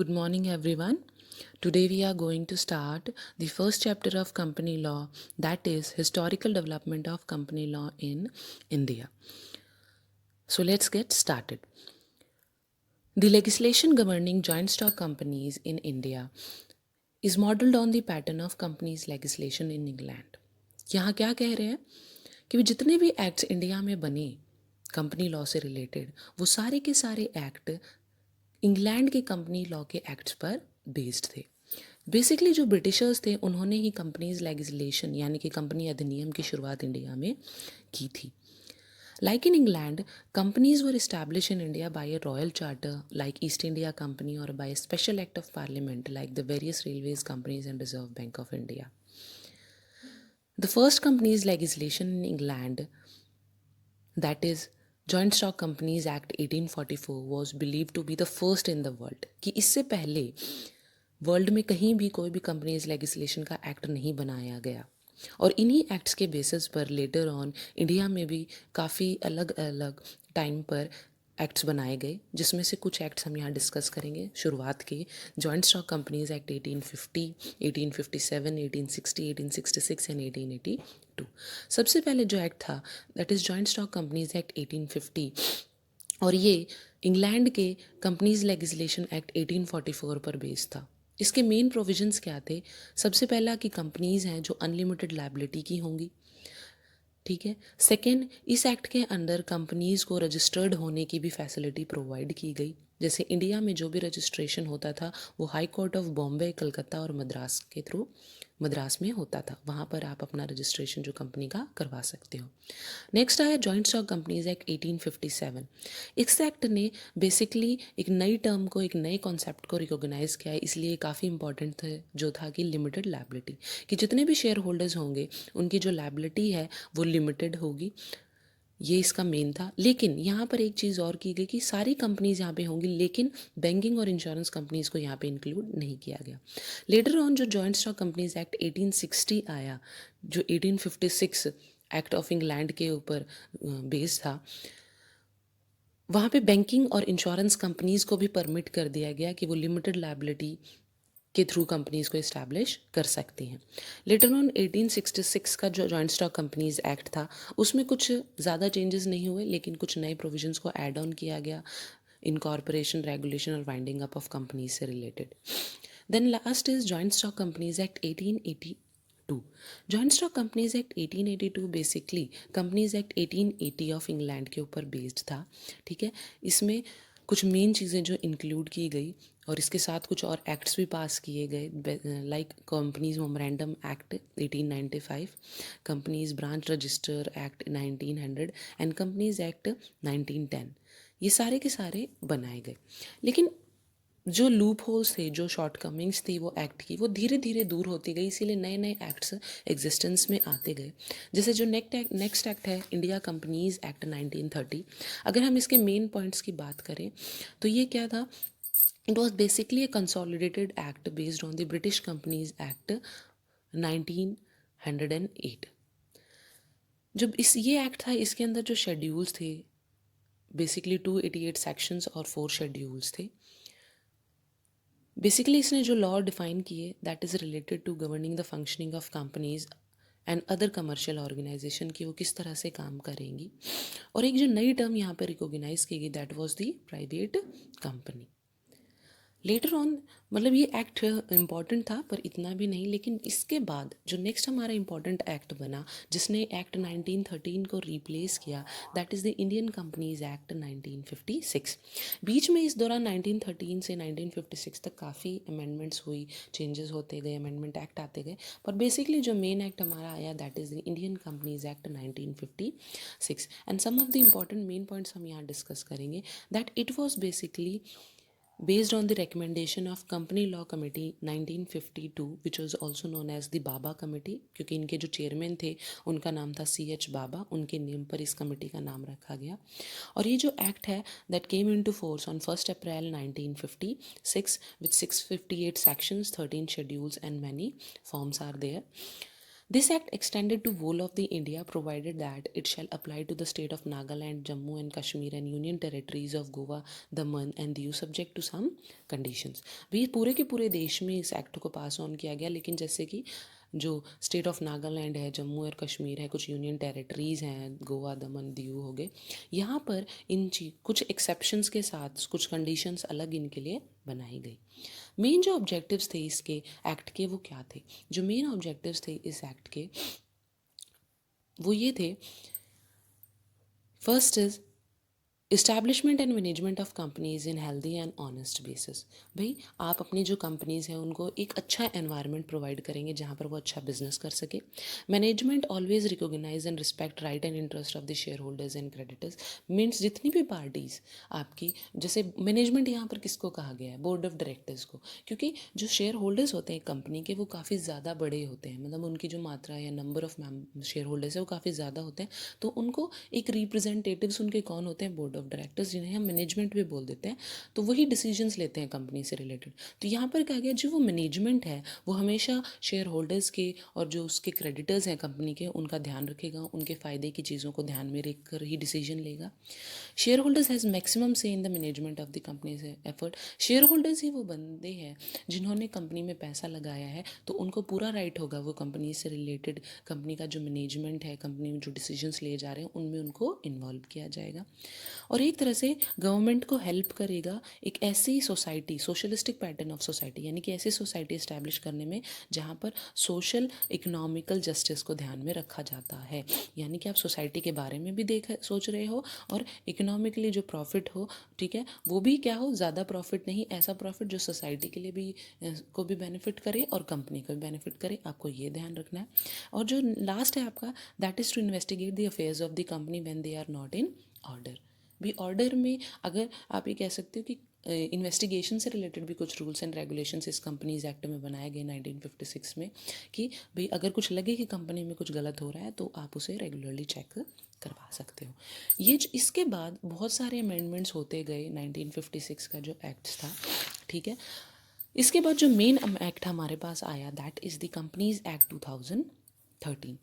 Good morning, everyone. Today we are going to start the first chapter of company law, that is historical development of company law in India. So let's get started. The legislation governing joint stock companies in India is modeled on the pattern of companies legislation in England. यहाँ क्या कह रहे हैं कि जितने भी acts India में बने कंपनी लॉ से रिलेटेड, वो सारे के सारे एक्ट इंग्लैंड के कंपनी लॉ के एक्ट्स पर बेस्ड थे। बेसिकली जो ब्रिटिशर्स थे उन्होंने ही कंपनीज लेजिस्लेशन यानी कि कंपनी अधिनियम की शुरुआत इंडिया में की थी। Like in England, companies were established in India by a royal charter like East India Company or by a special act of parliament like the various railways companies and Reserve Bank of India. The first companies legislation in England, that is Joint Stock Companies Act 1844, was believed to be the first in the world. कि इससे पहले world में कहीं भी कोई भी companies legislation का act नहीं बनाया गया और इन्हीं एक्ट्स के बेसिस पर लेटर ऑन इंडिया में भी काफ़ी अलग अलग टाइम पर एक्ट्स बनाए गए, जिसमें से कुछ एक्ट्स हम यहाँ डिस्कस करेंगे। शुरुआत के joint stock companies act 1850, 1857, 1860, 1866 and 1882। सबसे पहले जो एक्ट था that is joint stock companies act 1850 और ये इंग्लैंड के कंपनीज लेजिस्लेशन एक्ट 1844 पर बेस्ड था। इसके मेन प्रोविजंस क्या थे? सबसे पहला कि कंपनीज हैं जो अनलिमिटेड लायबिलिटी की होंगी, ठीक है। सेकेंड, इस एक्ट के अंदर कंपनीज को रजिस्टर्ड होने की भी फैसिलिटी प्रोवाइड की गई। जैसे इंडिया में जो भी रजिस्ट्रेशन होता था वो high court of Bombay, Calcutta और मद्रास के थ्रू मद्रास में होता था, वहाँ पर आप अपना रजिस्ट्रेशन जो कंपनी का करवा सकते हो। नेक्स्ट आया जॉइंट स्टॉक कंपनीज एक्ट 1857। इस एक्ट ने बेसिकली एक नई टर्म को, एक नए कॉन्सेप्ट को रिकॉग्नाइज किया है, इसलिए काफ़ी इंपॉर्टेंट था जो था कि लिमिटेड लायबिलिटी, कि जितने भी शेयर होल्डर्स होंगे उनकी जो लायबिलिटी है वो लिमिटेड होगी। ये इसका मेन था। लेकिन यहाँ पर एक चीज़ और की गई कि सारी कंपनीज यहाँ पे होंगी, लेकिन बैंकिंग और इंश्योरेंस कंपनीज को यहाँ पे इंक्लूड नहीं किया गया। लेटर ऑन जो जॉइंट स्टॉक कंपनीज एक्ट 1860 आया, जो 1856 एक्ट ऑफ इंग्लैंड के ऊपर बेस्ड था, वहाँ पे बैंकिंग और इंश्योरेंस कंपनीज को भी परमिट कर दिया गया कि वो लिमिटेड लायबिलिटी के थ्रू कंपनीज को इस्टेब्लिश कर सकती हैं। लेटर ऑन 1866 का जो जॉइंट स्टॉक कंपनीज एक्ट था उसमें कुछ ज़्यादा चेंजेस नहीं हुए, लेकिन कुछ नए प्रोविजंस को ऐड ऑन किया गया, इनकॉर्पोरेशन, रेगुलेशन और वाइंडिंग अप ऑफ कंपनीज से related. Then last is joint stock companies act 1882। Joint stock companies act 1882 basically companies act 1880 of England के ऊपर बेस्ड था, ठीक है। इसमें कुछ मेन चीज़ें जो इंक्लूड की गई और इसके साथ कुछ और एक्ट्स भी पास किए गए, like companies memorandum act 1895, companies branch register act 1900 and companies act 1910। ये सारे के सारे बनाए गए, लेकिन जो लूप होल्स थे, जो शॉर्टकमिंग्स थी वो एक्ट की, वो धीरे धीरे दूर होती गई, इसीलिए नए नए एक्ट्स एग्जिस्टेंस में आते गए। जैसे जो नेक्स्ट एक्ट है इंडिया कंपनीज एक्ट 1930। अगर हम इसके मेन पॉइंट्स की बात करें तो ये क्या था? It was basically A consolidated act based on the British companies act 1908। जब ये एक्ट था, इसके अंदर जो शेड्यूल्स थे बेसिकली 288 सेक्शंस और 4 शेड्यूल्स थे। बेसिकली इसने जो लॉ डिफाइन किए that is related to governing the functioning of companies and other commercial organisation की वो किस तरह से काम करेंगी। और एक जो नई टर्म यहाँ पे रिकॉग्नाइज की गई that was the private company. Later on मतलब ये एक्ट इम्पॉर्टेंट था पर इतना भी नहीं, लेकिन इसके बाद जो नेक्स्ट हमारा इम्पॉर्टेंट एक्ट बना जिसने एक्ट 1913 को रिप्लेस किया that is the Indian companies act 1956। बीच में इस दौरान 1913 से 1956 तक काफ़ी अमेंडमेंट्स हुई, चेंजेस होते गए, अमेंडमेंट एक्ट आते गए, पर बेसिकली जो मेन एक्ट हमारा आया that is the Indian companies act 1956। And some of the important main points हम यहाँ डिस्कस करेंगे that it was basically based on the recommendation of Company Law Committee 1952 which was also known as the Baba committee, क्योंकि इनके जो chairman थे उनका नाम था CH बाबा, उनके नेम पर इस कमेटी का नाम रखा गया। और ये जो एक्ट है that came into force on 1 April 1956 with 658 sections, 13 schedules and many forms are there. This act extended to whole of the India, provided that it shall apply to the state of Nagaland, Jammu and Kashmir and Union territories of Goa, Daman and Diu, subject to some conditions. भी पूरे के पूरे देश में इस act को pass on किया गया, लेकिन जैसे कि जो स्टेट ऑफ नागालैंड है, जम्मू और कश्मीर है, कुछ यूनियन टेरिटरीज़ हैं, गोवा, दमन, दीव हो गए, यहाँ पर कुछ एक्सेप्शंस के साथ कुछ कंडीशंस अलग इनके लिए बनाई गई। मेन जो ऑब्जेक्टिव्स थे इसके एक्ट के वो क्या थे? जो मेन ऑब्जेक्टिव्स थे इस एक्ट के वो ये थे, first is establishment and management of companies in healthy and honest basis. भाई आप अपनी जो कंपनीज हैं उनको एक अच्छा एनवायरनमेंट प्रोवाइड करेंगे जहाँ पर वो अच्छा बिजनेस कर सके। Management always recognise and respect right and interest of the share holders and creditors. Means जितनी भी पार्टीज आपकी, जैसे मैनेजमेंट यहाँ पर किसको कहा गया है? बोर्ड ऑफ डायरेक्टर्स को, क्योंकि जो शेयर होल्डर्स होते हैं कंपनी के वो काफ़ी ज़्यादा बड़े होते हैं, मतलब उनकी जो मात्रा या नंबर ऑफ शेयर होल्डर्स है वो काफ़ी ज़्यादा होते हैं, तो उनको एक रिप्रेजेंटेटिव्स उनके कौन होते हैं? बोर्ड ऑफ डायरेक्टर्स, जिन्हें हम मैनेजमेंट भी बोल देते हैं। तो वही डिसीजंस लेते हैं कंपनी से रिलेटेड। तो यहाँ पर कहा गया जो वो मैनेजमेंट है वो हमेशा शेयर होल्डर्स के और जो उसके क्रेडिटर्स हैं कंपनी के उनका ध्यान रखेगा, उनके फ़ायदे की चीज़ों को ध्यान में रखकर ही डिसीजन लेगा। शेयर होल्डर्स हैज़ मैक्सिमम से in the management of the company से एफर्ट। शेयर होल्डर्स ही वो बंदे हैं जिन्होंने कंपनी में पैसा लगाया है, तो उनको पूरा राइट होगा वो कंपनी से रिलेटेड, कंपनी का जो मैनेजमेंट है, कंपनी में जो डिसीजंस लिए जा रहे हैं उनमें उनको इन्वॉल्व किया जाएगा। और एक तरह से गवर्नमेंट को हेल्प करेगा एक ऐसी society, socialistic pattern of society, यानी कि ऐसी सोसाइटी इस्टेब्लिश करने में जहाँ पर सोशल इकोनॉमिकल जस्टिस को ध्यान में रखा जाता है। यानी कि आप सोसाइटी के बारे में भी सोच रहे हो और इकोनॉमिकली जो प्रॉफिट हो, ठीक है, वो भी क्या हो, ज़्यादा प्रॉफिट नहीं, ऐसा प्रॉफिट जो सोसाइटी के लिए भी को भी बेनिफिट करे और कंपनी को भी बेनिफिट करे, आपको ये ध्यान रखना है। और जो लास्ट है आपका, that is to investigate the affairs of the company when they are not in order. भी ऑर्डर में अगर आप ये कह सकते हो कि इन्वेस्टिगेशन से रिलेटेड भी कुछ रूल्स एंड रेगुलेशंस इस कंपनीज एक्ट में बनाए गए 1956 में, कि भाई अगर कुछ लगे कि कंपनी में कुछ गलत हो रहा है तो आप उसे रेगुलरली चेक करवा सकते हो। इसके बाद बहुत सारे अमेंडमेंट्स होते गए 1956 का जो एक्ट था, ठीक है। इसके बाद जो मेन एक्ट हमारे पास आया that is the companies act 2013।